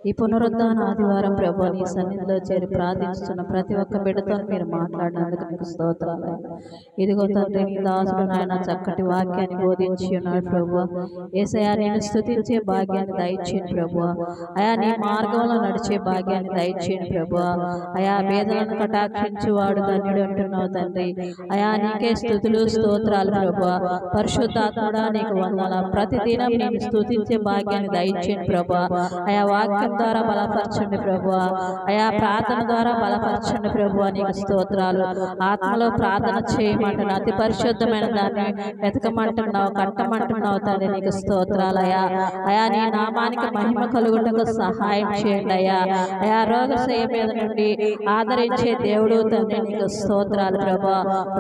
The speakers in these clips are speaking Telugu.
ఈ పునరుద్ధాన ఆదివారం ప్రభు నీ సన్నిధిలో చేరి ప్రార్థించుతున్న ప్రతి ఒక్క బిడ్డతో మీరు మాట్లాడినందుకు మీకు స్తోత్రాలు. ఇదిగో తండ్రి, నీ దాసుడు నాయన చక్కటి వాక్యాన్ని బోధించి ఉన్నాడు ప్రభు. యేసయ్యా, నేను స్తుతించే భాగ్యాన్ని దయచేయండి ప్రభు. అయా, నీ మార్గంలో నడిచే భాగ్యాన్ని దయచేయండి ప్రభు. అయా, పేదలను కటాక్షించువాడు ధన్యుడు అంటున్నావు తండ్రి. అయా, నీకే స్తుతులు స్తోత్రాలు ప్రభు. పరిశుద్ధాత్ముడా నీకు వందనాలు. ప్రతిదినం నేను స్తుతించే భాగ్యాన్ని దయచేయండి ప్రభు. అయా, వాక్యం ద్వారా బలపరచండి ప్రభు. అయా, ప్రార్థన ద్వారా బలపరచండి ప్రభు. నీకు స్తోత్రాలు. ఆత్మలో ప్రార్థన చేయమంటున్నావు, అతి పరిశుద్ధమైన దాన్ని వెతకమంటున్నావు, కట్టమంటున్నావు తండ్రి. నీకు స్తోత్రాలు అయా. అయా, నీ నామానికి మహిమ కలుగుటకు సహాయం చేయండి అయ్యా. అయా, రోగశయ మీద నుండి ఆదరించే దేవుడు తండ్రి. నీకు స్తోత్రాలు ప్రభు.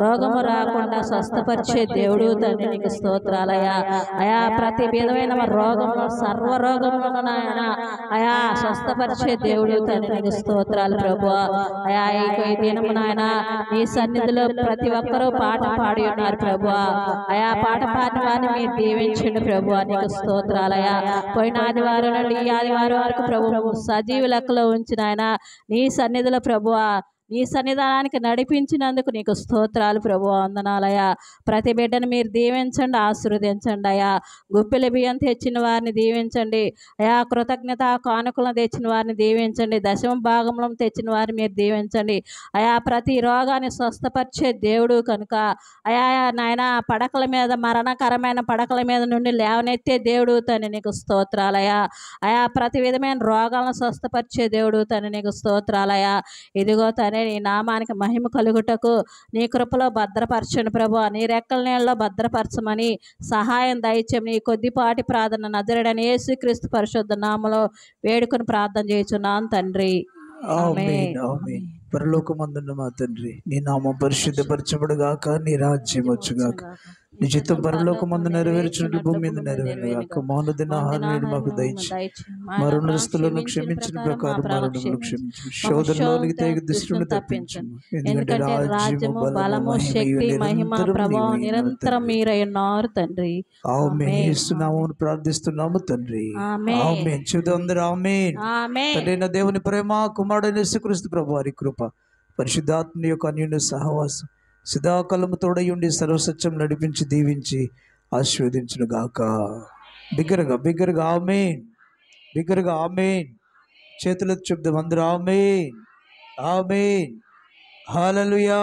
రోగము రాకుండా స్వస్థపరిచే దేవుడు తండ్రి. నీకు స్తోత్రాలయ్యా. అయా, ప్రతి విధమైన రోగము, సర్వ రోగములను నాయన అయా స్వస్థపరిచే దేవుడు తండ్రి. నీకు స్తోత్రాలు ప్రభు. అయా, ఈ దినము నాయన నీ సన్నిధిలో ప్రతి ఒక్కరూ పాట పాడి ఉన్నారు ప్రభు. అయా, పాట పాడిన వారిని మీరు దీవించండి ప్రభు. నీకు స్తోత్రాలయ్యా. పోయిన ఆదివారం నుండి ఈ ఆదివారం వరకు ప్రభు సజీవ లెక్కలో ఉంచిన ఆయన నీ సన్నిధిలో ప్రభు, నీ సన్నిధానానికి నడిపించినందుకు నీకు స్తోత్రాలు ప్రభు. వందనాలయ్యా. ప్రతి బిడ్డను మీరు దీవించండి, ఆశీర్వదించండి అయ్యా. గుప్పెల బియ్యం తెచ్చిన వారిని దీవించండి అయా. కృతజ్ఞత కానుకలను తెచ్చిన వారిని దీవించండి. దశమ భాగంలో తెచ్చిన వారిని మీరు దీవించండి అయా. ప్రతి రోగాన్ని స్వస్థపరిచే దేవుడు కనుక అయా నాయన, పడకల మీద, మరణకరమైన పడకల మీద నుండి లేవనెత్తే దేవుడు తండ్రి. నీకు స్తోత్రాలయ్యా. అయా, ప్రతి విధమైన రోగాలను స్వస్థపరిచే దేవుడు తండ్రి. నీకు స్తోత్రాలయ్యా. ఇదిగో తండ్రి, నీ నామానికి మహిమ కలుగుటకు నీ కృపలో భద్రపరచండి ప్రభు. నీ రెక్కల నీళ్ళలో భద్రపరచమని సహాయం దయచేయం. నీ కొద్దిపాటి ప్రార్థన నజరేయుడైన యేసుక్రీస్తు పరిశుద్ధ నామములో వేడుకొని ప్రార్థన చేయుచున్నాను తండ్రి. ఆమేన్. ఆమేన్. పరలోకమందున్న మా తండ్రి, నీ నామం పరిశుద్ధపరచబడుగాక, నీ రాజ్యం వచ్చుగాక, నీ చిత్తం పరలోకమందు నెరవేర్చినట్లు భూమి మీద నెరవేరుగాక. మానుదిన ఆహారం మాకు దయచేయి. మా రుణస్తులను క్షమించిన ప్రకారం మా రుణములను క్షమించు. శోధనలోనికి తేగి దుష్టులను తప్పించు. ఎందుకంటే రాజ్యము, బలము, శక్తి, మహిమ, ప్రభావం నిరంతరం మీరై ఉన్నారు తండ్రి. ఆమేన్. యేసు నామమున ప్రార్థిస్తున్నాము తండ్రి. ఆమేన్. చెబుదాం అందరూ ఆమేన్. తండ్రి అయిన దేవుని ప్రేమ, కుమారుడైన యేసుక్రీస్తు ప్రభు వారి కృప, పరిశుద్ధాత్మ యొక్క అన్యోన్య సహవాసం సదాకాలము తోడయుండి సర్వసత్యం నడిపించి దీవించి ఆశీర్వదించును గాక. బిగ్గరగా బిగ్గరగా ఆమేన్. బిగ్గరగా ఆమేన్. చేతులెత్తి చెప్దాం అందరూ ఆమేన్. ఆమేన్. హల్లెలూయా.